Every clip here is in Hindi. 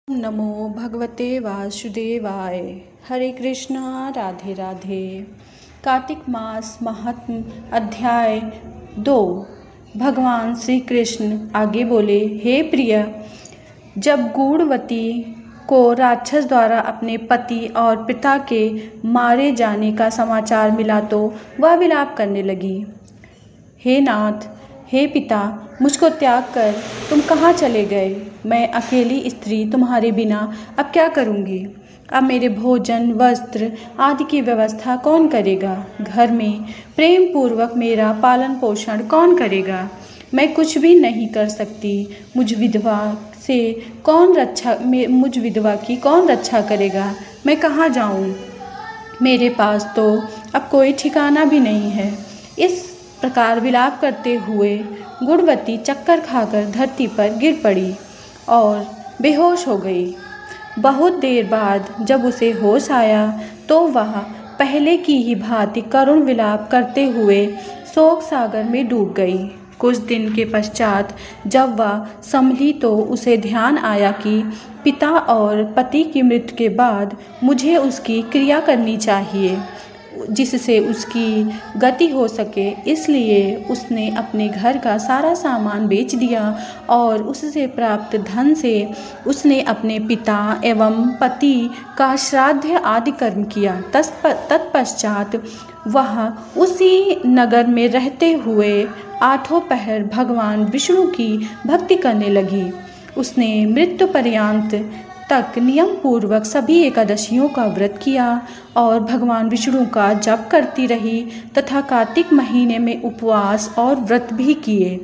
नमो भगवते वासुदेवाय। हरे कृष्णा राधे राधे। कार्तिक मास महात्म अध्याय 2। भगवान श्री कृष्ण आगे बोले, हे प्रिय, जब गूढ़वती को राक्षस द्वारा अपने पति और पिता के मारे जाने का समाचार मिला तो वह विलाप करने लगी। हे नाथ, हे पिता, मुझको त्याग कर तुम कहाँ चले गए? मैं अकेली स्त्री तुम्हारे बिना अब क्या करूँगी? अब मेरे भोजन, वस्त्र आदि की व्यवस्था कौन करेगा? घर में प्रेम पूर्वक मेरा पालन पोषण कौन करेगा? मैं कुछ भी नहीं कर सकती। मुझ विधवा की कौन रक्षा करेगा? मैं कहाँ जाऊँ? मेरे पास तो अब कोई ठिकाना भी नहीं है। इस प्रकार विलाप करते हुए गुणवती चक्कर खाकर धरती पर गिर पड़ी और बेहोश हो गई। बहुत देर बाद जब उसे होश आया तो वह पहले की ही भांति करुण विलाप करते हुए शोक सागर में डूब गई। कुछ दिन के पश्चात जब वह संभली तो उसे ध्यान आया कि पिता और पति की मृत्यु के बाद मुझे उसकी क्रिया करनी चाहिए जिससे उसकी गति हो सके। इसलिए उसने अपने घर का सारा सामान बेच दिया और उससे प्राप्त धन से उसने अपने पिता एवं पति का श्राद्ध आदि कर्म किया। तत्पश्चात वह उसी नगर में रहते हुए आठों पहर भगवान विष्णु की भक्ति करने लगी। उसने मृत्यु पर्यंत तक नियम पूर्वक सभी एकादशियों का व्रत किया और भगवान विष्णु का जप करती रही तथा कार्तिक महीने में उपवास और व्रत भी किए।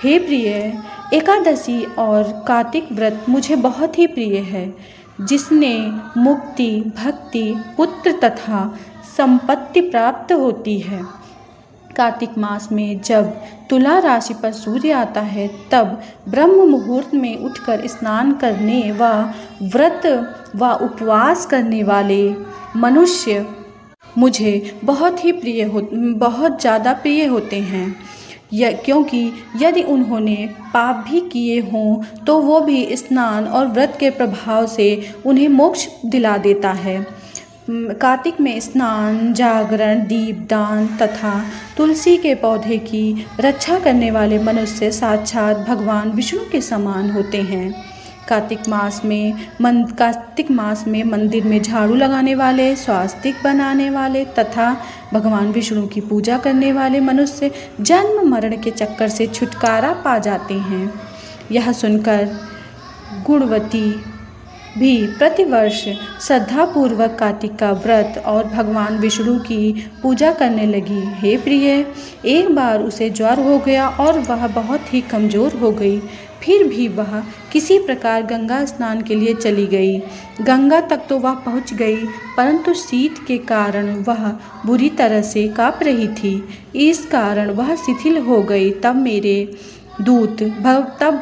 हे प्रिय, एकादशी और कार्तिक व्रत मुझे बहुत ही प्रिय है, जिसने मुक्ति, भक्ति, पुत्र तथा संपत्ति प्राप्त होती है। कार्तिक मास में जब तुला राशि पर सूर्य आता है तब ब्रह्म मुहूर्त में उठकर स्नान करने व व्रत व उपवास करने वाले मनुष्य मुझे बहुत ज़्यादा प्रिय होते हैं। क्योंकि यदि उन्होंने पाप भी किए हों तो वो भी स्नान और व्रत के प्रभाव से उन्हें मोक्ष दिला देता है। कार्तिक में स्नान, जागरण, दीपदान तथा तुलसी के पौधे की रक्षा करने वाले मनुष्य साक्षात भगवान विष्णु के समान होते हैं। कार्तिक मास में मंदिर में झाड़ू लगाने वाले, स्वास्तिक बनाने वाले तथा भगवान विष्णु की पूजा करने वाले मनुष्य जन्म मरण के चक्कर से छुटकारा पा जाते हैं। यह सुनकर गुणवती भी प्रतिवर्ष श्रद्धापूर्वक कार्तिक का व्रत और भगवान विष्णु की पूजा करने लगी। हे प्रिय, एक बार उसे ज्वर हो गया और वह बहुत ही कमज़ोर हो गई। फिर भी वह किसी प्रकार गंगा स्नान के लिए चली गई। गंगा तक तो वह पहुंच गई, परंतु शीत के कारण वह बुरी तरह से काँप रही थी। इस कारण वह शिथिल हो गई। तब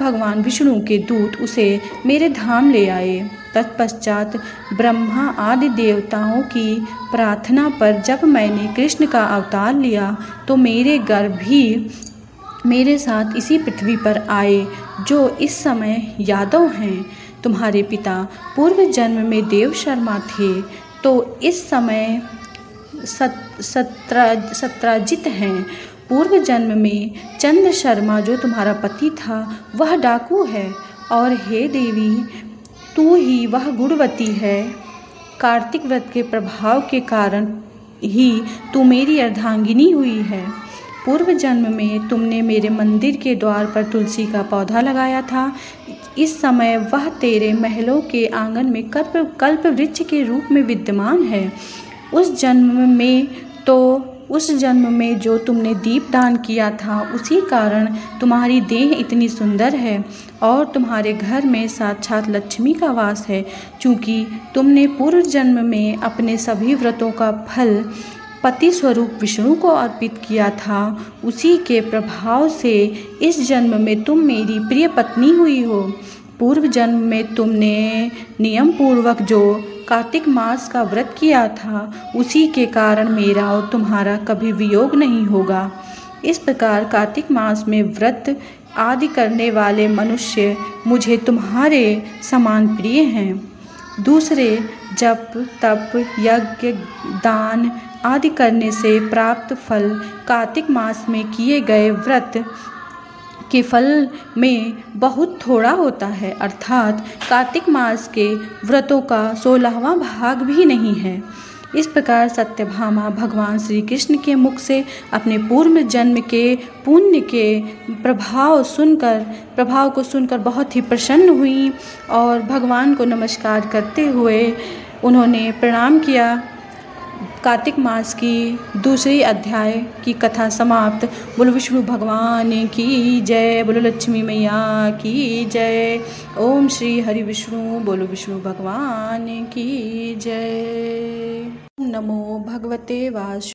भगवान विष्णु के दूत उसे मेरे धाम ले आए। तत्पश्चात ब्रह्मा आदि देवताओं की प्रार्थना पर जब मैंने कृष्ण का अवतार लिया तो मेरे गर्भ भी मेरे साथ इसी पृथ्वी पर आए, जो इस समय यादव हैं। तुम्हारे पिता पूर्व जन्म में देव शर्मा थे तो इस समय सत्राजित हैं। पूर्व जन्म में चंद्र शर्मा जो तुम्हारा पति था वह डाकू है। और हे देवी, तू ही वह गुणवती है। कार्तिक व्रत के प्रभाव के कारण ही तू मेरी अर्धांगिनी हुई है। पूर्व जन्म में तुमने मेरे मंदिर के द्वार पर तुलसी का पौधा लगाया था। इस समय वह तेरे महलों के आंगन में कल्प वृक्ष के रूप में विद्यमान है। उस जन्म में जो तुमने दीपदान किया था उसी कारण तुम्हारी देह इतनी सुंदर है और तुम्हारे घर में साक्षात लक्ष्मी का वास है। चूँकि तुमने पूर्व जन्म में अपने सभी व्रतों का फल पति स्वरूप विष्णु को अर्पित किया था, उसी के प्रभाव से इस जन्म में तुम मेरी प्रिय पत्नी हुई हो। पूर्व जन्म में तुमने नियम पूर्वक जो कार्तिक मास का व्रत किया था उसी के कारण मेरा और तुम्हारा कभी वियोग नहीं होगा। इस प्रकार कार्तिक मास में व्रत आदि करने वाले मनुष्य मुझे तुम्हारे समान प्रिय हैं। दूसरे जप तप यज्ञ दान आदि करने से प्राप्त फल कार्तिक मास में किए गए व्रत के फल में बहुत थोड़ा होता है, अर्थात कार्तिक मास के व्रतों का 16वां भाग भी नहीं है। इस प्रकार सत्यभामा भगवान श्री कृष्ण के मुख से अपने पूर्व जन्म के पुण्य के प्रभाव को सुनकर बहुत ही प्रसन्न हुई और भगवान को नमस्कार करते हुए उन्होंने प्रणाम किया। कार्तिक मास की दूसरी अध्याय की कथा समाप्त। बोलो विष्णु भगवान की जय, बोलो लक्ष्मी मैया की जय। ओम श्री हरि विष्णु, बोलो विष्णु भगवान की जय। नमो भगवते वासुदेवाय।